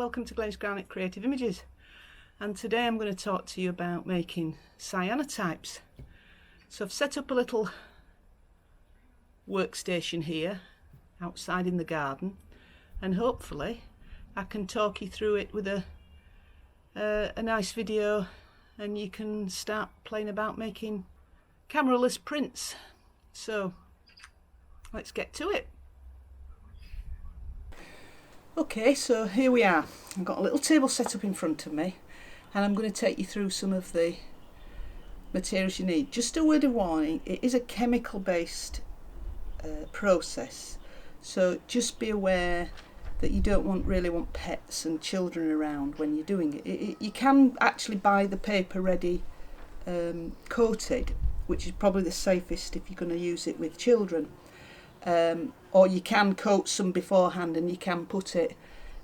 welcome to Jacquard Creative Images, and today I'm going to talk to you about making cyanotypes. So I've set up a little workstation here outside in the garden, and hopefully I can talk you through it with a nice video, and you can start playing about making cameraless prints. So let's get to it. Okay, so here we are. I've got a little table set up in front of me, and I'm going to take you through some of the materials you need. Just a word of warning, it is a chemical based process, so just be aware that you don't really want pets and children around when you're doing it. You can actually buy the paper ready coated, which is probably the safest if you're going to use it with children. Or you can coat some beforehand, and you can put it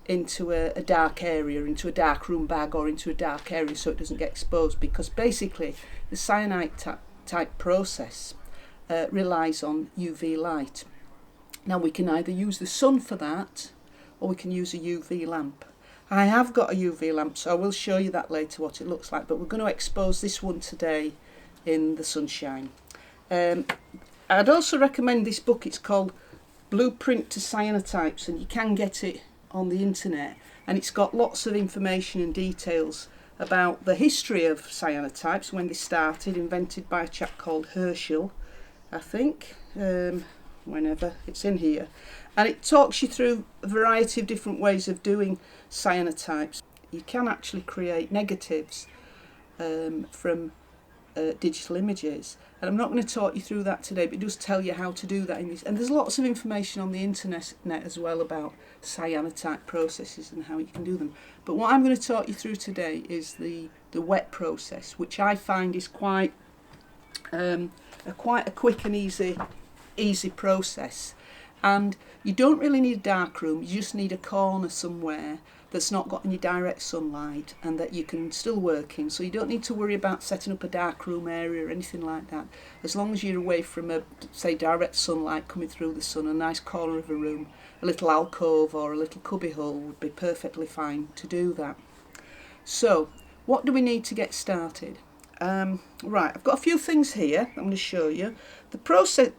into a dark area, into a dark room bag or into a dark area so it doesn't get exposed, because basically the cyanotype process relies on UV light. Now we can either use the sun for that, or we can use a UV lamp. I have got a UV lamp, so I will show you that later what it looks like, but we're going to expose this one today in the sunshine. I'd also recommend this book. It's called Blueprint to Cyanotypes, and you can get it on the internet, and it's got lots of information and details about the history of cyanotypes, when they started, invented by a chap called Herschel, I think, whenever it's in here, and it talks you through a variety of different ways of doing cyanotypes. You can actually create negatives from digital images, and I'm not going to talk you through that today, but it does tell you how to do that in this, and there's lots of information on the internet as well about cyanotype processes and how you can do them. But what I'm going to talk you through today is the wet process, which I find is quite a quick and easy process. And you don't really need a dark room, you just need a corner somewhere that's not got any direct sunlight and that you can still work in. So you don't need to worry about setting up a dark room area or anything like that. As long as you're away from say direct sunlight coming through the sun, a nice corner of a room, a little alcove or a little cubbyhole would be perfectly fine to do that. So what do we need to get started? Right, I've got a few things here I'm going to show you. The process,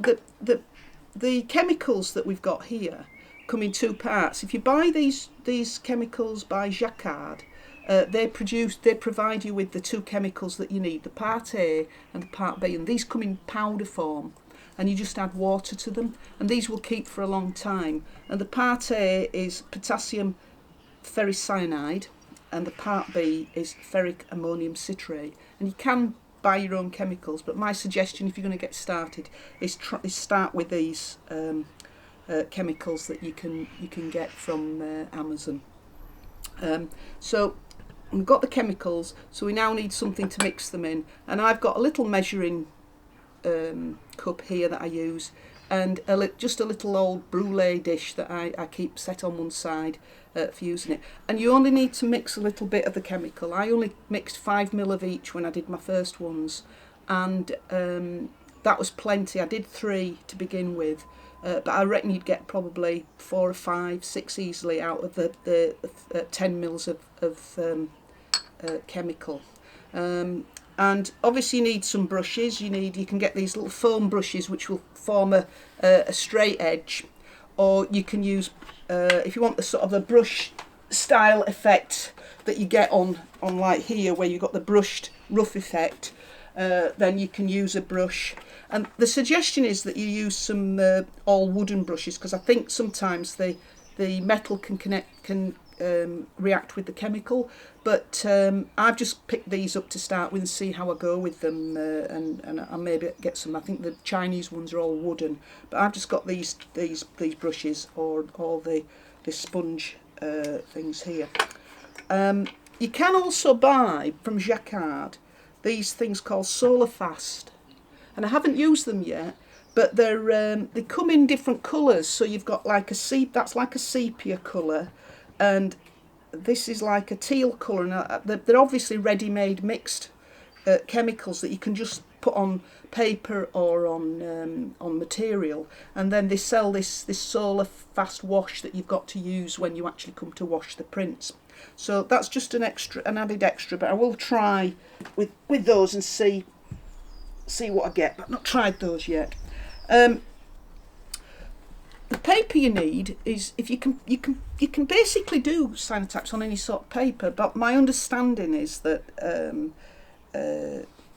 the chemicals that we've got here come in two parts. If you buy these chemicals by Jacquard, they provide you with the two chemicals that you need, the part A and the part B, and these come in powder form, and you just add water to them, and these will keep for a long time. And the part A is potassium ferricyanide, and the part B is ferric ammonium citrate. And you can buy your own chemicals, but my suggestion if you're going to get started is start with these chemicals that you can get from Amazon. So we've got the chemicals, so we now need something to mix them in, and I've got a little measuring cup here that I use, and just a little old brulee dish that I keep set on one side for using it. And you only need to mix a little bit of the chemical. I only mixed 5 ml of each when I did my first ones, and that was plenty. I did 3 to begin with, but I reckon you'd get probably 4 or 5, 6 easily out of the 10 mils of chemical. And obviously you need some brushes. You can get these little foam brushes which will form a straight edge, or you can use, if you want the sort of a brush style effect that you get on like here, where you've got the brushed rough effect, then you can use a brush. And the suggestion is that you use some all wooden brushes, because I think sometimes the metal can react with the chemical. But I've just picked these up to start with and see how I go with them, and I maybe get some. I think the Chinese ones are all wooden, but I've just got these brushes, or all the sponge things here. You can also buy from Jacquard these things called Solar Fast, and I haven't used them yet, but they come in different colours. So you've got like that's like a sepia colour, and this is like a teal colour, and they're obviously ready-made mixed chemicals that you can just put on paper or on material, and then they sell this Solar Fast wash that you've got to use when you actually come to wash the prints. So that's just an added extra, but I will try with those and see what I get. But I've not tried those yet. The paper you need is, if you can basically do cyanotypes on any sort of paper, but my understanding is that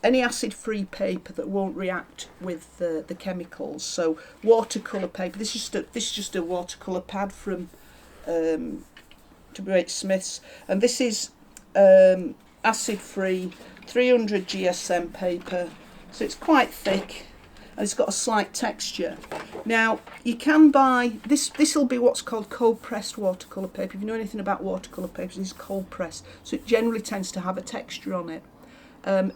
any acid-free paper that won't react with the chemicals. So watercolour paper. This is just a watercolour pad from W.H. Smith's, and this is acid-free 300 GSM paper. So it's quite thick. And it's got a slight texture. Now you can buy this. This will be what's called cold pressed watercolour paper. If you know anything about watercolour papers, it's cold pressed, so it generally tends to have a texture on it.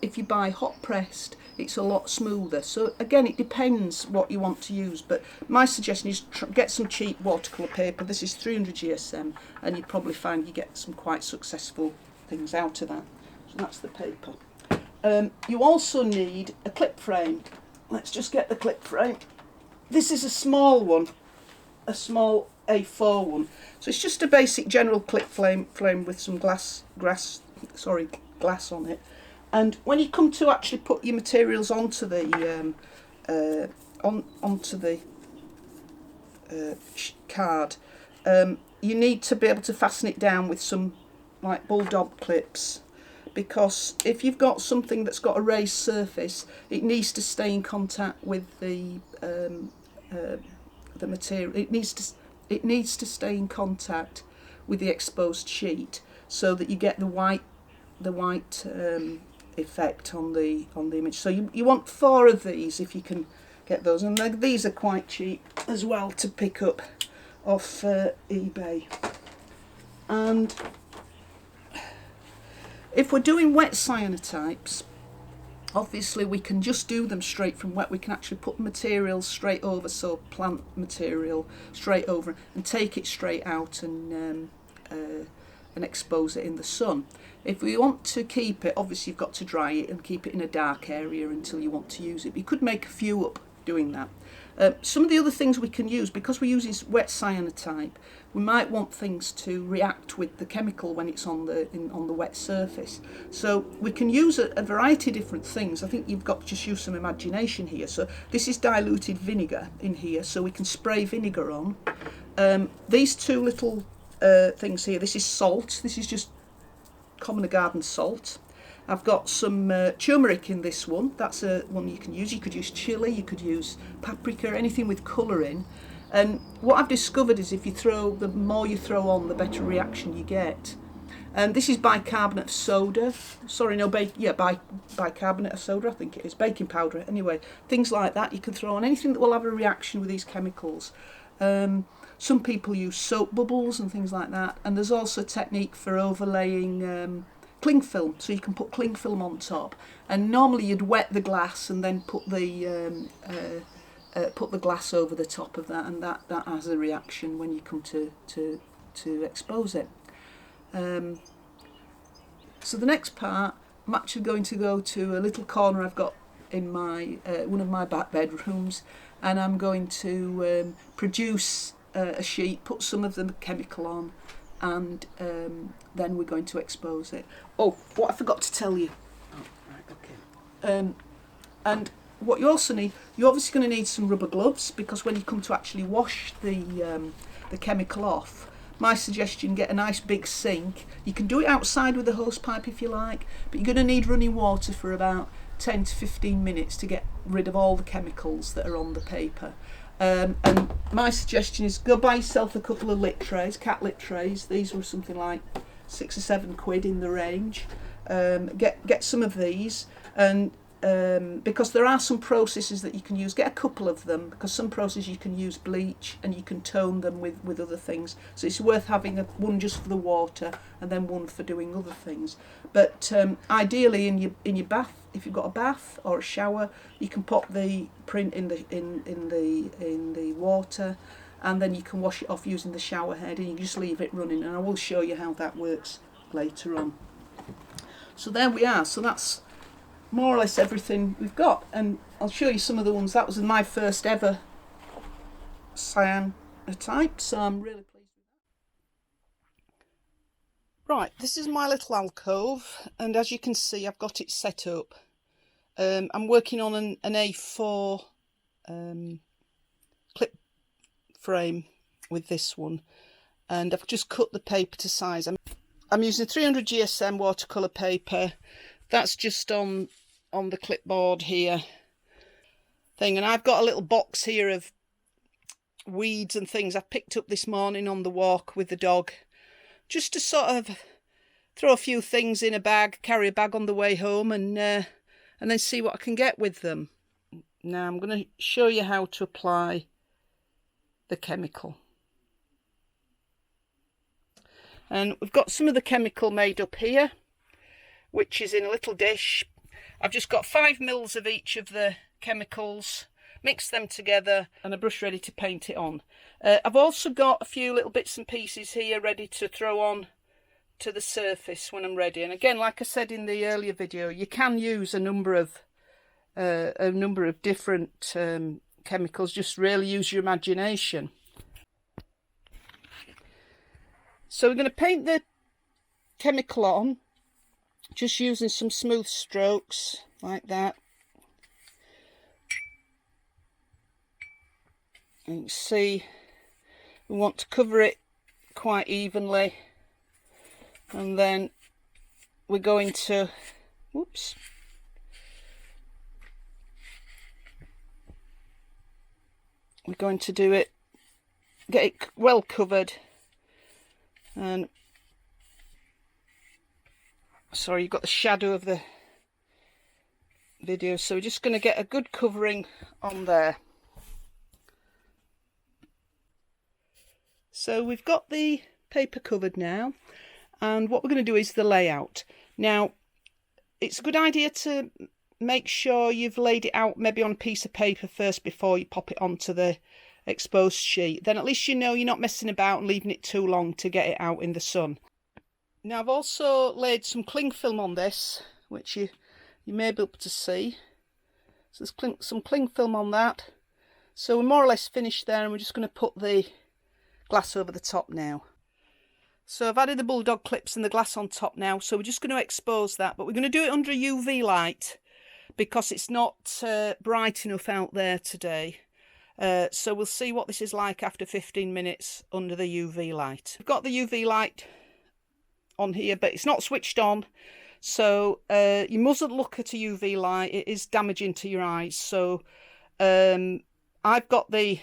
If you buy hot pressed, it's a lot smoother. So again, it depends what you want to use. But my suggestion is get some cheap watercolour paper. This is 300 GSM, and you'd probably find you get some quite successful things out of that. So that's the paper. You also need a clip frame. Let's just get the clip frame. This is a small one, a small A4 one. So it's just a basic general clip frame with some glass on it. And when you come to actually put your materials onto the card, you need to be able to fasten it down with some like bulldog clips. Because if you've got something that's got a raised surface, it needs to stay in contact with the material. It needs to stay in contact with the exposed sheet, so that you get the white effect on the image. So you want 4 of these if you can get those, and these are quite cheap as well to pick up off eBay. And if we're doing wet cyanotypes, obviously we can just do them straight from wet. We can actually put materials straight over, so plant material straight over, and take it straight out and expose it in the sun. If we want to keep it, obviously you've got to dry it and keep it in a dark area until you want to use it. But you could make a few up doing that. Some of the other things we can use, because we're using wet cyanotype, we might want things to react with the chemical when it's on the wet surface. So we can use a variety of different things. I think you've got to just use some imagination here. So this is diluted vinegar in here, so we can spray vinegar on. These 2 little things here, this is salt. This is just common garden salt. I've got some turmeric in this one. That's a one you can use. You could use chili, you could use paprika, anything with colour in. And what I've discovered is the more you throw on, the better reaction you get. And this is bicarbonate of soda. Sorry, no, bicarbonate of soda, I think it is. Baking powder, anyway. Things like that you can throw on. Anything that will have a reaction with these chemicals. Some people use soap bubbles and things like that. And there's also a technique for overlaying cling film, so you can put cling film on top, and normally you'd wet the glass and then put the glass over the top of that, and that has a reaction when you come to expose it. So the next part, I'm actually going to go to a little corner I've got in my one of my back bedrooms, and I'm going to produce a sheet, put some of the chemical on, and then we're going to expose it. Oh, what I forgot to tell you. Oh, right, okay. And what you also need, you're obviously going to need some rubber gloves, because when you come to actually wash the chemical off, my suggestion, get a nice big sink. You can do it outside with a hose pipe if you like, but you're going to need running water for about 10 to 15 minutes to get rid of all the chemicals that are on the paper. And my suggestion is go buy yourself a couple of lit trays, cat lit trays. These were something like £6 or £7 in the range. Get some of these, and because there are some processes that you can use, get a couple of them, because some processes you can use bleach and you can tone them with other things. So it's worth having one just for the water and then one for doing other things. But ideally in your bath, if you've got a bath or a shower, you can pop the print in the water, and then you can wash it off using the shower head, and you just leave it running, and I will show you how that works later on. So there we are. So that's more or less everything we've got, and I'll show you some of the ones. That was my first ever cyanotype, so I'm really pleased with Right, this is my little alcove, and as you can see I've got it set up. I'm working on an A4 clip frame with this one, and I've just cut the paper to size. I'm using 300 GSM watercolour paper. That's just on the clipboard here thing, and I've got a little box here of weeds and things I picked up this morning on the walk with the dog, just to sort of throw a few things in a bag, carry a bag on the way home, and then see what I can get with them. Now I'm going to show you how to apply the chemical. And we've got some of the chemical made up here, which is in a little dish. I've just got 5 mils of each of the chemicals, mix them together, and a brush ready to paint it on. I've also got a few little bits and pieces here ready to throw on to the surface when I'm ready. And again, like I said in the earlier video, you can use a number of different chemicals. Just really use your imagination. So we're going to paint the chemical on, just using some smooth strokes like that. And you can see we want to cover it quite evenly, and then we're going to do it, get it well covered. And sorry, you've got the shadow of the video, so we're just going to get a good covering on there. So we've got the paper covered now, and what we're going to do is the layout. Now, it's a good idea to make sure you've laid it out maybe on a piece of paper first before you pop it onto the exposed sheet. Then at least you know you're not messing about and leaving it too long to get it out in the sun. Now I've also laid some cling film on this, which you may be able to see. So there's some cling film on that. So we're more or less finished there, and we're just going to put the glass over the top now. So I've added the bulldog clips and the glass on top now, so we're just going to expose that, but we're going to do it under UV light because it's not bright enough out there today. So we'll see what this is like after 15 minutes under the UV light. I've got the UV light on here, but it's not switched on, so you mustn't look at a UV light. It is damaging to your eyes. So I've got the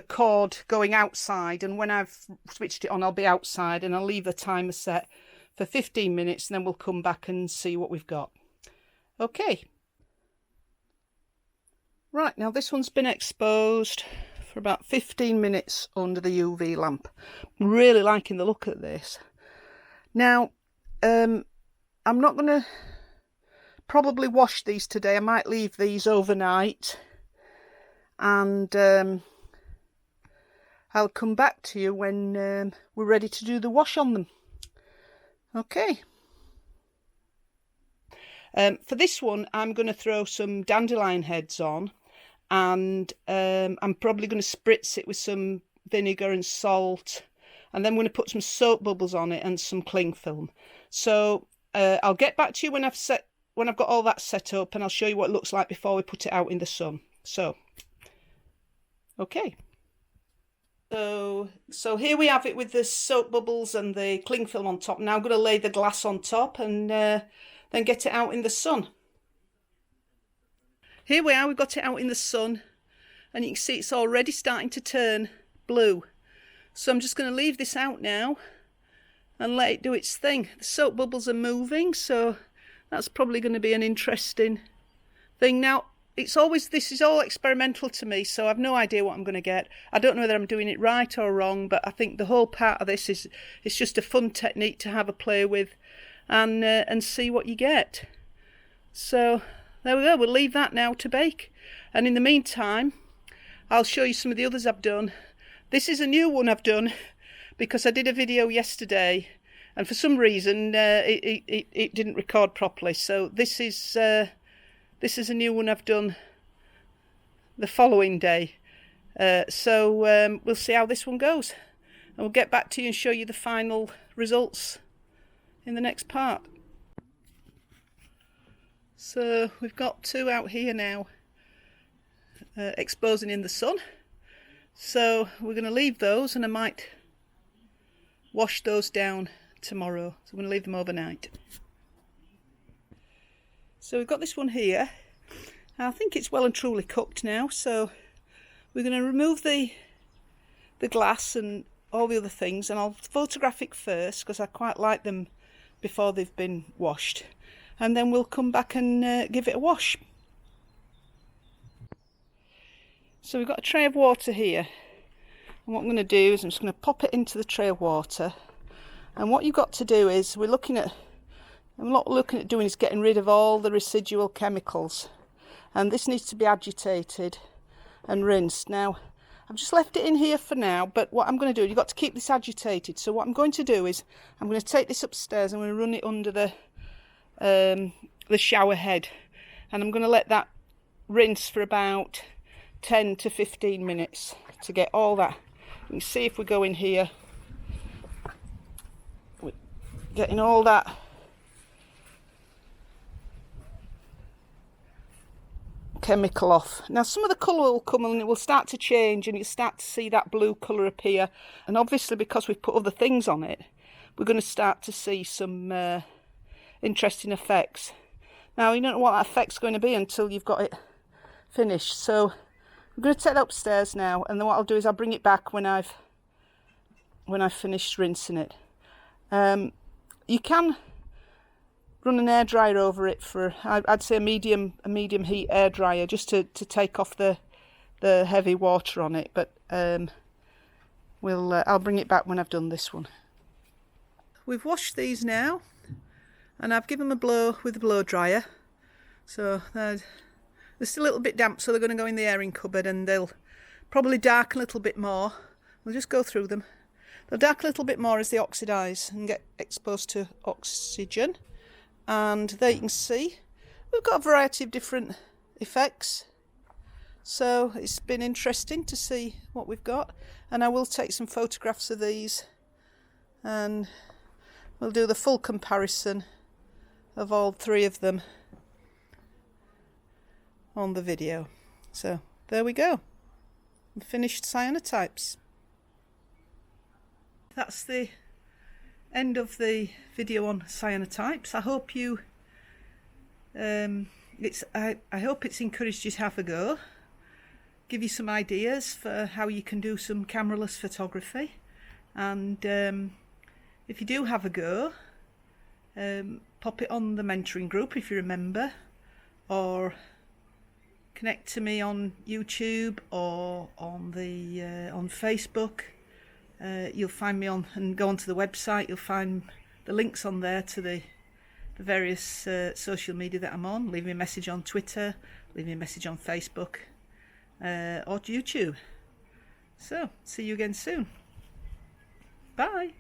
cord going outside, and when I've switched it on I'll be outside, and I'll leave the timer set for 15 minutes, and then we'll come back and see what we've got. Okay. Right, now this one's been exposed for about 15 minutes under the UV lamp. I'm really liking the look of this. Now, I'm not going to probably wash these today. I might leave these overnight, and I'll come back to you when we're ready to do the wash on them. Okay. For this one, I'm going to throw some dandelion heads on, and I'm probably going to spritz it with some vinegar and salt, and then I'm going to put some soap bubbles on it and some cling film. So I'll get back to you when I've got all that set up, and I'll show you what it looks like before we put it out in the sun. So, okay. So here we have it with the soap bubbles and the cling film on top. Now I'm going to lay the glass on top and then get it out in the sun. Here we are, we've got it out in the sun, and you can see it's already starting to turn blue. So I'm just going to leave this out now and let it do its thing. The soap bubbles are moving, so that's probably going to be an interesting thing. Now, this is all experimental to me, so I've no idea what I'm going to get. I don't know whether I'm doing it right or wrong, but I think the whole part of this is it's just a fun technique to have a play with and see what you get. So there we go, we'll leave that now to bake. And in the meantime, I'll show you some of the others I've done. This is a new one I've done because I did a video yesterday, and for some reason it didn't record properly. So this is a new one I've done the following day. So we'll see how this one goes, and we'll get back to you and show you the final results in the next part. So we've got 2 out here now exposing in the sun, so we're going to leave those, and I might wash those down tomorrow, so I'm going to leave them overnight. So we've got this one here. I think it's well and truly cooked now, so we're going to remove the glass and all the other things, and I'll photograph it first because I quite like them before they've been washed, and then we'll come back and give it a wash. So we've got a tray of water here, and what I'm going to do is I'm just going to pop it into the tray of water, and what you've got to do is I'm not looking at doing is getting rid of all the residual chemicals, and this needs to be agitated and rinsed. Now I've just left it in here for now, but what I'm going to do, you've got to keep this agitated, so what I'm going to do is I'm going to take this upstairs, I'm going to run it under the shower head, and I'm going to let that rinse for about 10 to 15 minutes to get all that. You can see if we go in here, we're getting all that chemical off. Now some of the colour will come and it will start to change, and you'll start to see that blue colour appear, and obviously because we've put other things on it, we're going to start to see some interesting effects. Now you don't know what that effect's going to be until you've got it finished, so I'm going to take that upstairs now, and then what I'll do is I'll bring it back when I've finished rinsing it. You can run an air dryer over it for, I'd say a medium heat air dryer, just to take off the heavy water on it, but I'll bring it back when I've done this one. We've washed these now, and I've given them a blow with the blow dryer, so they're still a little bit damp, so they're going to go in the airing cupboard, and they'll probably darken a little bit more. We'll just go through them. They'll darken a little bit more as they oxidise and get exposed to oxygen. And there you can see we've got a variety of different effects, so it's been interesting to see what we've got, and I will take some photographs of these and we'll do the full comparison of all 3 of them on the video. So there we go, finished cyanotypes. That's the end of the video on cyanotypes. I hope you I hope it's encouraged you to have a go, give you some ideas for how you can do some cameraless photography, and if you do have a go, pop it on the mentoring group if you're a member, or connect to me on YouTube or on Facebook. You'll find me on, and go onto the website, you'll find the links on there to the various social media that I'm on. Leave me a message on Twitter, leave me a message on Facebook or YouTube. So, see you again soon. Bye.